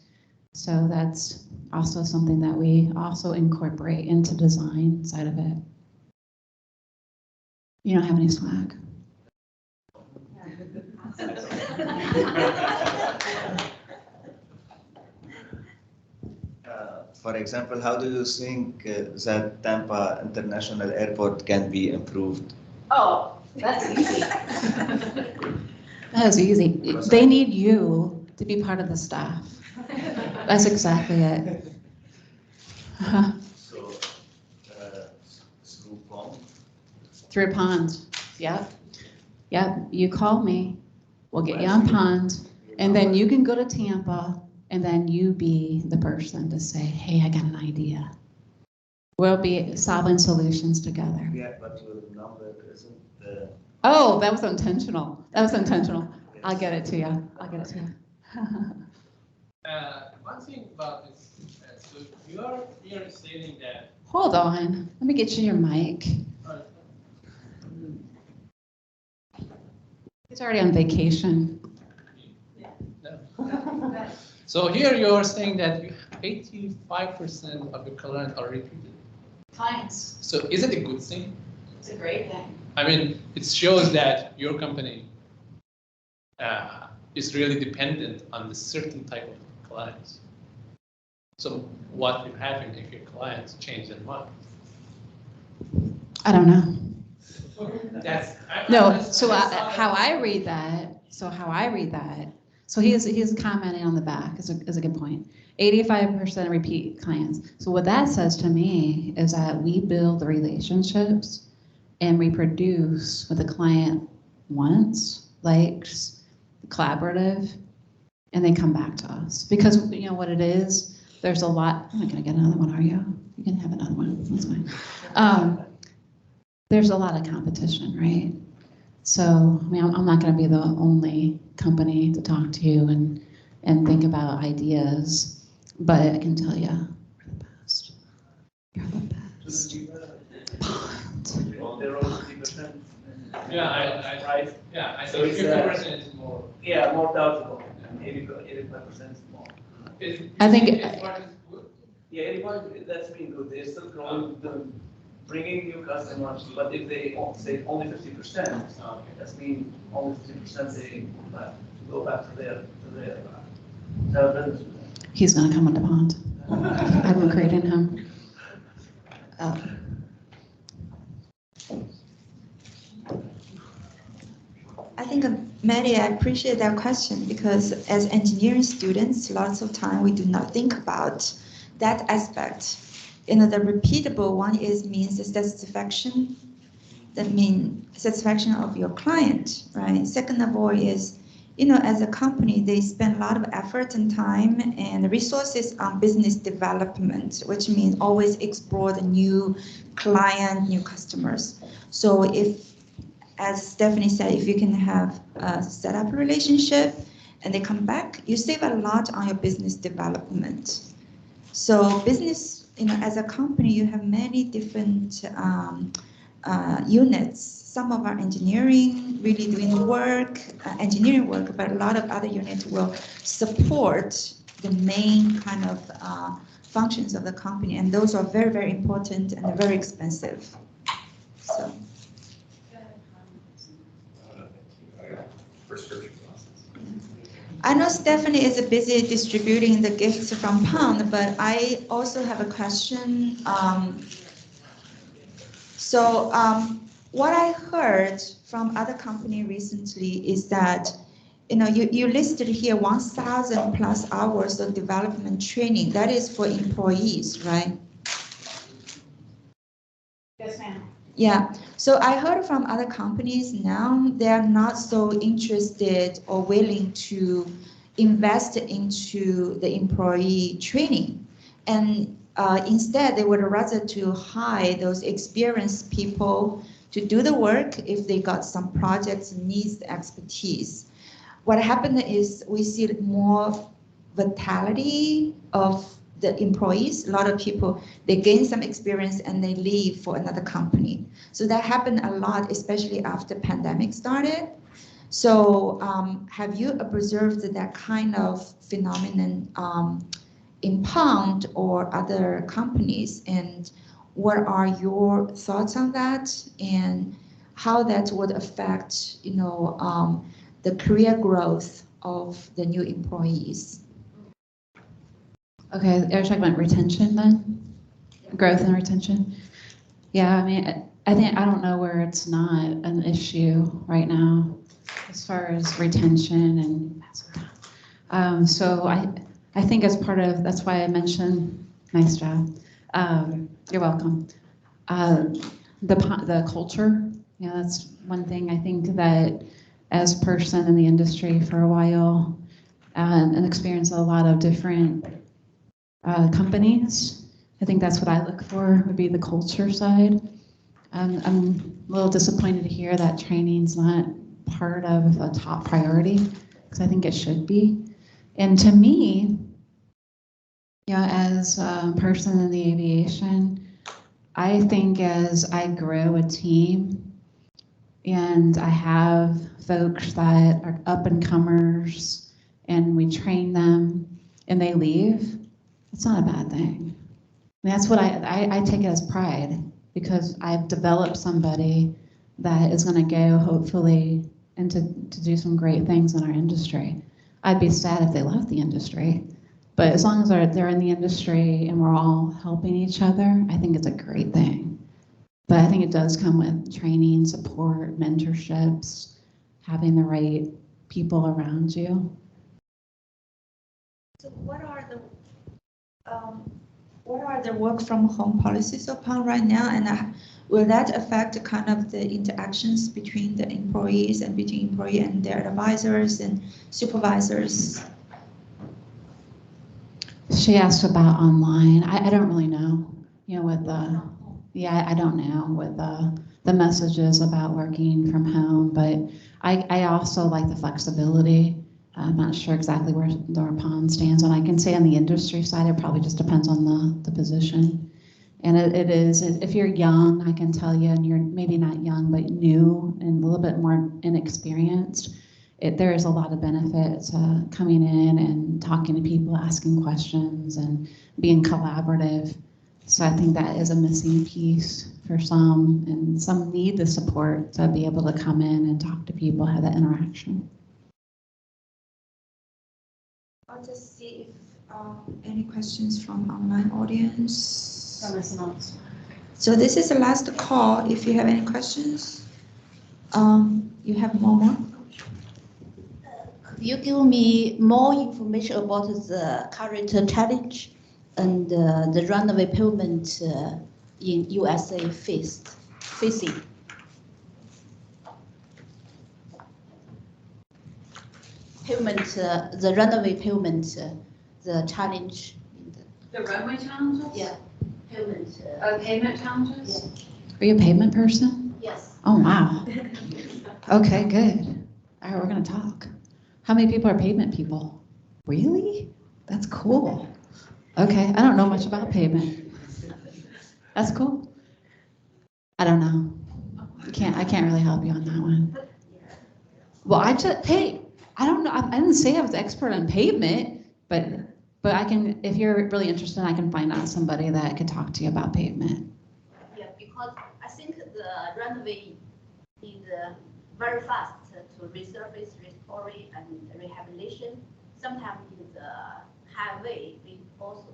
So that's also something that we also incorporate into design side of it. You don't have any swag. For example, how do you think that Tampa International Airport can be improved? Oh, that's easy. That is easy. They need you to be part of the staff. That's exactly it. So, through pond? Through pond. Yep. You call me. We'll get you on pond. And then you can go to Tampa and then you be the person to say, hey, I got an idea. We'll be solving solutions together. Yeah, but your number isn't. Oh, that was intentional. I'll get it to you. One thing about this, so you're stating that. Hold on. Let me get you your mic. He's already on vacation. No. So here you're saying that 85% of your clients are repeated. Clients. So is it a good thing? It's a great thing. I mean, it shows that your company is really dependent on the certain type of clients. So what will happen if your clients change their mind? I don't know. How I read that. So he's commenting on the back is a good point. 85% repeat clients. So what that says to me is that we build the relationships and we produce what the client wants, likes, collaborative, and they come back to us. Because you know what it is? There's a lot. I'm not gonna get another one, are you? You can have another one, that's fine. There's a lot of competition, right? So, I mean, I'm not gonna be the only company to talk to you and think about ideas, but I can tell you, we're the best. You're the best. Pond. Yeah, I think 50% is more. Yeah, more doubtful. 85% is more. I think. 85 is good? Yeah, 85, that's been good. They're still growing, bringing new customers, but if they say only 50%, that's mean only 50% they go back to their business. He's gonna come on the pond. I'm recruiting him. I think, Maddie, I appreciate that question because as engineering students, lots of time we do not think about that aspect. The repeatable one means the satisfaction. That means satisfaction of your client, right? Second of all is, as a company, they spend a lot of effort and time and resources on business development, which means always explore the new client, new customers. So if, as Stephanie said, if you can have set up a relationship and they come back, you save a lot on your business development. So business, as a company, you have many different units. Some of our engineering really doing the work, engineering work, but a lot of other units will support the main kind of functions of the company, and those are very, very important and very expensive. So. I know Stephanie is busy distributing the gifts from Pound, but I also have a question. What I heard from other company recently is that, you listed here 1,000 plus hours of development training. That is for employees, right? Yes, ma'am. Yeah, so I heard from other companies now they are not so interested or willing to invest into the employee training, and instead they would rather to hire those experienced people to do the work if they got some projects and needs expertise. What happened is we see more vitality of the employees, a lot of people, they gain some experience and they leave for another company. So that happened a lot, especially after pandemic started. So have you observed that kind of phenomenon in Pound or other companies? And what are your thoughts on that? And how that would affect, the career growth of the new employees? Okay, you're talking about retention then? Growth and retention? Yeah, I mean, I don't know where it's not an issue right now as far as retention and so I think as part of, that's why I mentioned, nice job. You're welcome. The culture, that's one thing I think that as a person in the industry for a while and experience a lot of different companies, I think that's what I look for, would be the culture side. I'm a little disappointed to hear that training's not part of a top priority, because I think it should be. And to me, as a person in the aviation, I think as I grow a team and I have folks that are up and comers and we train them and they leave, it's not a bad thing. And that's what I take it as pride, because I've developed somebody that is going to go hopefully and to do some great things in our industry. I'd be sad if they left the industry, but as long as they're in the industry and we're all helping each other, I think it's a great thing. But I think it does come with training, support, mentorships, having the right people around you. So what are the work from home policies upon right now, and will that affect kind of the interactions between the employees and between employee and their advisors and supervisors? She asked about online. I don't really know, with the, I don't know with the messages about working from home, but I also like the flexibility. I'm not sure exactly where Laura Pond stands on. I can say on the industry side, it probably just depends on the position. And it is, if you're young, I can tell you, and you're maybe not young, but new and a little bit more inexperienced, there is a lot of benefit to coming in and talking to people, asking questions, and being collaborative. So I think that is a missing piece for some, and some need the support to be able to come in and talk to people, have that interaction. I'll just see if any questions from online audience. So this is the last call. If you have any questions, you have more. Could you give me more information about the current challenge and the runway pavement in USA facing? Pavement, the runway pavement, the challenge. The runway challenges? Yeah, pavement. Pavement challenges? Yeah. Are you a pavement person? Yes. Oh, wow. Okay, good. All right, we're going to talk. How many people are pavement people? Really? That's cool. Okay, I don't know much about pavement. That's cool. I don't know. I can't really help you on that one. Well, hey, I don't know. I didn't say I was expert on pavement, but I can, if you're really interested, I can find out somebody that could talk to you about pavement. Yeah, because I think the runway is very fast to resurface, restoring, and rehabilitation. Sometimes in the highway, we also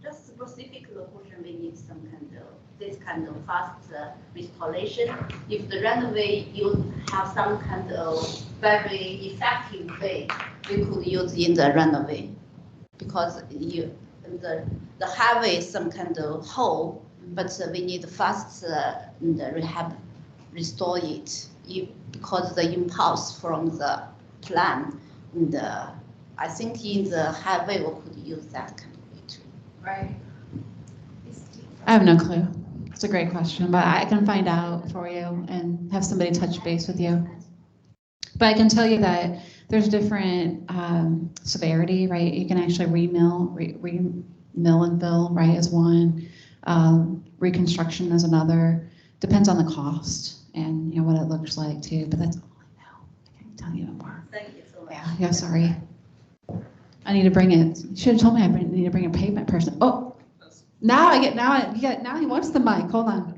just specific location we need some this kind of fast restoration. If the runway you have some kind of very effective way, we could use in the runway, because the highway is some kind of hole, but we need fast rehab, restore it. Because the impulse from the plan, I think in the highway we could use that kind of way too. Right. I have no clue. It's a great question, but I can find out for you and have somebody touch base with you. But I can tell you that there's different severity, right? You can actually mill and fill, right, is one. Reconstruction is another. Depends on the cost and what it looks like too. But that's all I know. I can't tell you more. Thank you so much. Yeah. Sorry. I need to bring it. You should have told me I need to bring a pavement person. Oh, now he wants the mic. Hold on.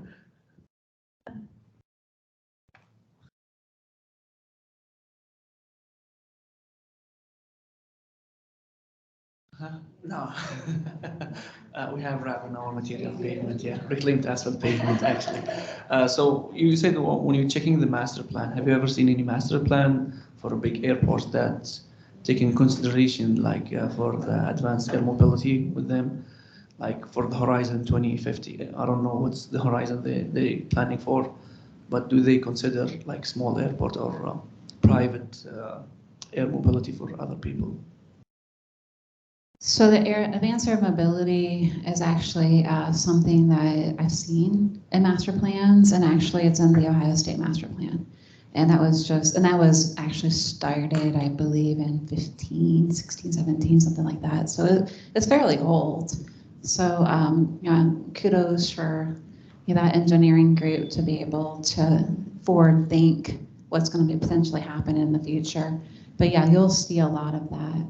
No. We have wrap in our material pavement, yeah, reclaimed asphalt pavement actually. So you said when you're checking the master plan, have you ever seen any master plan for a big airport that's taking consideration like for the advanced air mobility with them, like for the horizon 2050? I don't know what's the horizon they planning for, but do they consider like small airport or private air mobility for other people? So the advanced air mobility is actually something that I've seen in master plans, and actually it's in the Ohio State Master Plan. And that was actually started, I believe, in 15, 16, 17, something like that. So it's fairly old. So kudos for that engineering group to be able to forward think what's going to be potentially happen in the future. But yeah, you'll see a lot of that.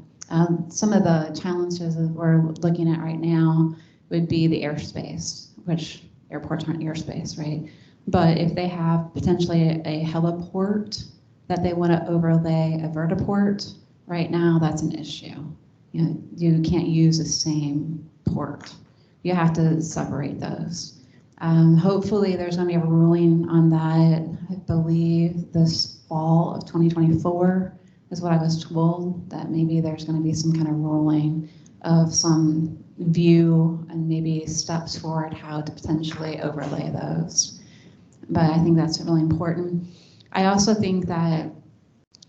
Some of the challenges that we're looking at right now would be the airspace, which airports aren't airspace, right? But if they have potentially a heliport that they want to overlay a vertiport, right now that's an issue. You can't use the same port. You have to separate those. Hopefully there's going to be a ruling on that, I believe this fall of 2024. Is what I was told, that maybe there's going to be some kind of ruling of some view and maybe steps forward how to potentially overlay those. But I think that's really important. I also think that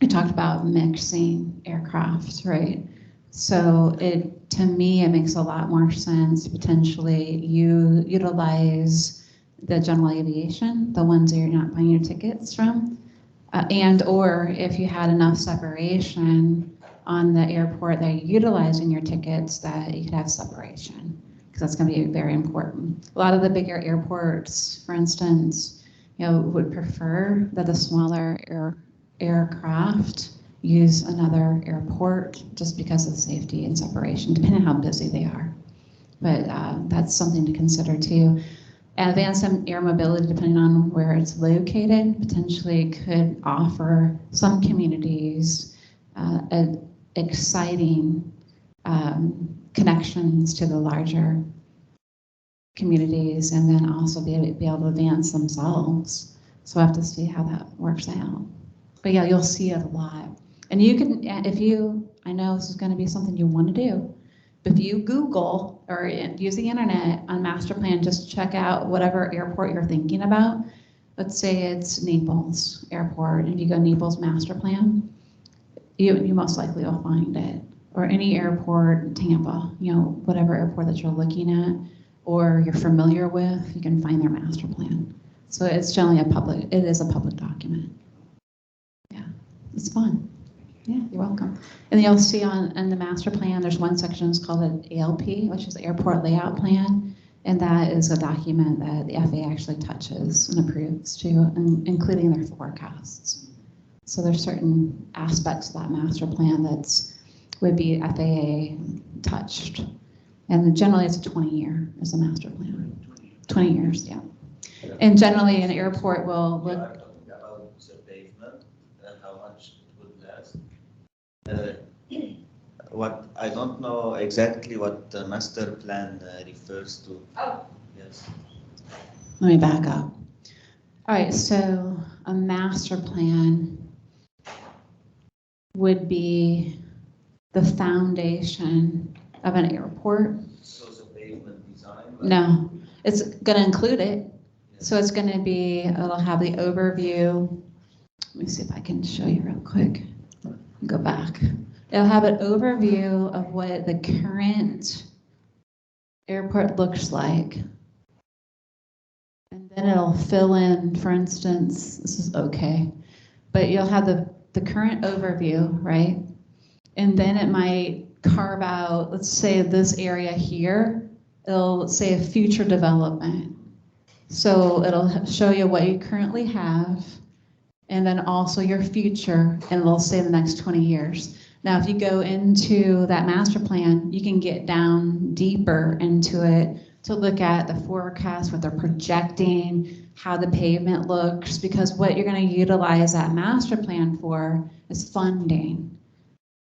I talked about mixing aircraft, right? So to me, it makes a lot more sense to potentially utilize the general aviation, the ones that you're not buying your tickets from. And or if you had enough separation on the airport that you utilize in your tickets, that you could have separation, because that's going to be very important. A lot of the bigger airports, for instance, would prefer that the smaller aircraft use another airport just because of safety and separation, depending on how busy they are. But that's something to consider too. Advanced air mobility, depending on where it's located, potentially could offer some communities exciting connections to the larger communities, and then also be able to advance themselves. So I have to see how that works out. But yeah, you'll see it a lot. And you can, I know this is going to be something you want to do. If you Google or use the internet on master plan, just check out whatever airport you're thinking about. Let's say it's Naples Airport, and if you go Naples master plan, you most likely will find it. Or any airport, Tampa, whatever airport that you're looking at or you're familiar with, you can find their master plan. So it's generally it is a public document. Yeah, it's fun. Yeah, you're welcome. And you'll see in the master plan, there's one section that's called an ALP, which is the Airport Layout Plan. And that is a document that the FAA actually touches and approves too, including their forecasts. So there's certain aspects of that master plan would be FAA touched. And generally it's a 20-year is a master plan. 20 years, yeah. And generally an airport will look. You are talking about the pavement and how much it would last. What I don't know exactly what the master plan refers to. Oh. Yes. Let me back up. All right, so a master plan would be the foundation of an airport. So the pavement design? No, it's going to include it. So it's going to be, it'll have the overview. Let me see if I can show you real quick. Go back. It'll have an overview of what the current airport looks like. And then it'll fill in, for instance, this is okay, but you'll have the current overview, right? And then it might carve out, let's say this area here, it'll say future development. So it'll show you what you currently have, and then also your future, and it'll say the next 20 years. Now, if you go into that master plan, you can get down deeper into it to look at the forecast, what they're projecting, how the pavement looks, because what you're going to utilize that master plan for is funding,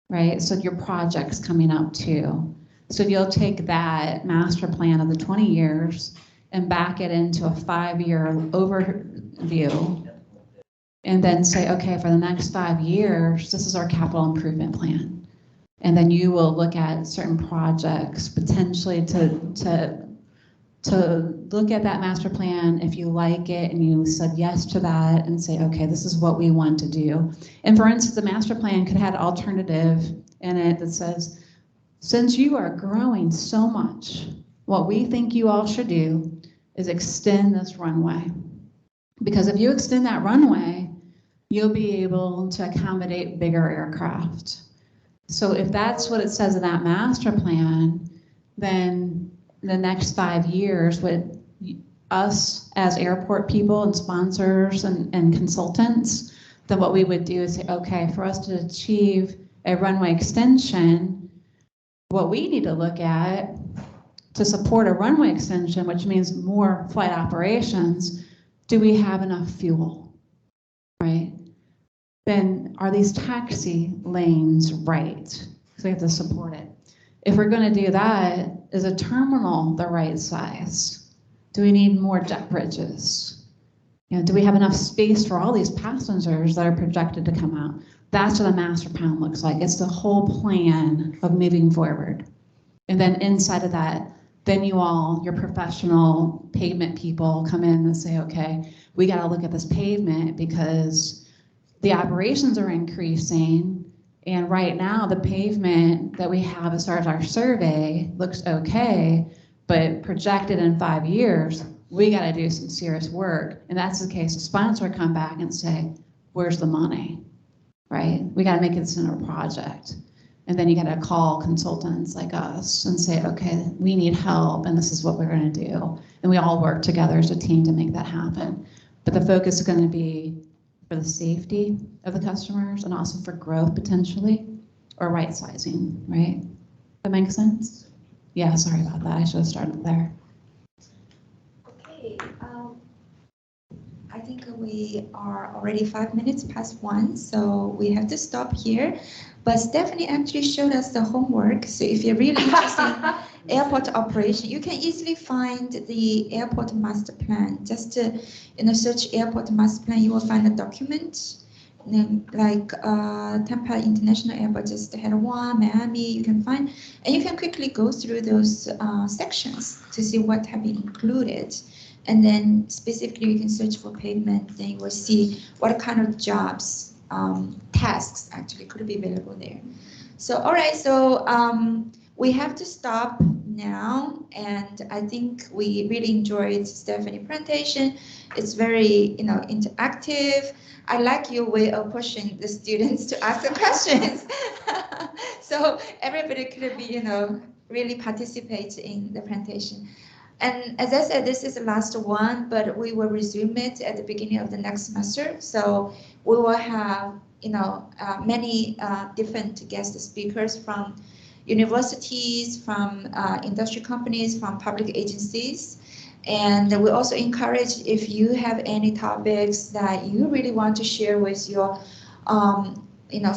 right? So your project's coming up too. So you'll take that master plan of the 20 years and back it into a 5-year overview, and then say, okay, for the next 5 years, this is our capital improvement plan. And then you will look at certain projects potentially to look at that master plan. If you like it and you said yes to that and say, okay, this is what we want to do. And for instance, the master plan could have an alternative in it that says, since you are growing so much, what we think you all should do is extend this runway. Because if you extend that runway, you'll be able to accommodate bigger aircraft. So if that's what it says in that master plan, then the next 5 years with us as airport people and sponsors and consultants, then what we would do is say, okay, for us to achieve a runway extension, what we need to look at to support a runway extension, which means more flight operations, do we have enough fuel, right? Then are these taxi lanes right? Because we have to support it. If we're going to do that, is a terminal the right size? Do we need more jet bridges? You know, do we have enough space for all these passengers that are projected to come out? That's what a master plan looks like. It's the whole plan of moving forward. And then inside of that, then you all, your professional pavement people, come in and say, okay, we got to look at this pavement because the operations are increasing. And right now, the pavement that we have as far as our survey looks okay, but projected in 5 years, we got to do some serious work. And that's the case. The sponsor come back and say, where's the money, right? We got to make this into a project. And then you got to call consultants like us and say, okay, we need help, and this is what we're going to do. And we all work together as a team to make that happen. But the focus is going to be for the safety of the customers and also for growth potentially, or right sizing, right? That makes sense? Yeah, sorry about that. I should have started there. Okay, I think we are already 5 minutes past 1, so we have to stop here. But Stephanie actually showed us the homework. So if you're really interested in airport operation, you can easily find the airport master plan. Just search airport master plan, you will find a document. Like Tampa International Airport just had one, Miami, you can find, and you can quickly go through those sections to see what have been included. And then specifically you can search for pavement, then you will see what kind of jobs, tasks actually could be available there. So, all right, so we have to stop now, and I think we really enjoyed Stephanie's presentation. It's very, interactive. I like your way of pushing the students to ask the questions. So everybody could be, really participate in the presentation. And as I said, this is the last one, but we will resume it at the beginning of the next semester. So we will have, many different guest speakers from universities, from industry companies, from public agencies. And we also encourage, if you have any topics that you really want to share with your,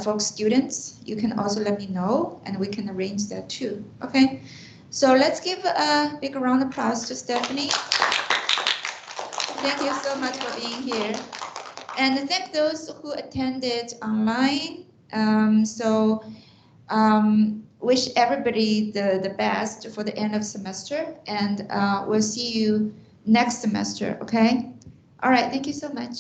folks, students, you can also let me know, and we can arrange that too. Okay. So let's give a big round of applause to Stephanie. Thank you so much for being here. And thank those who attended online. Wish everybody the best for the end of semester, and we'll see you next semester, okay? All right, thank you so much.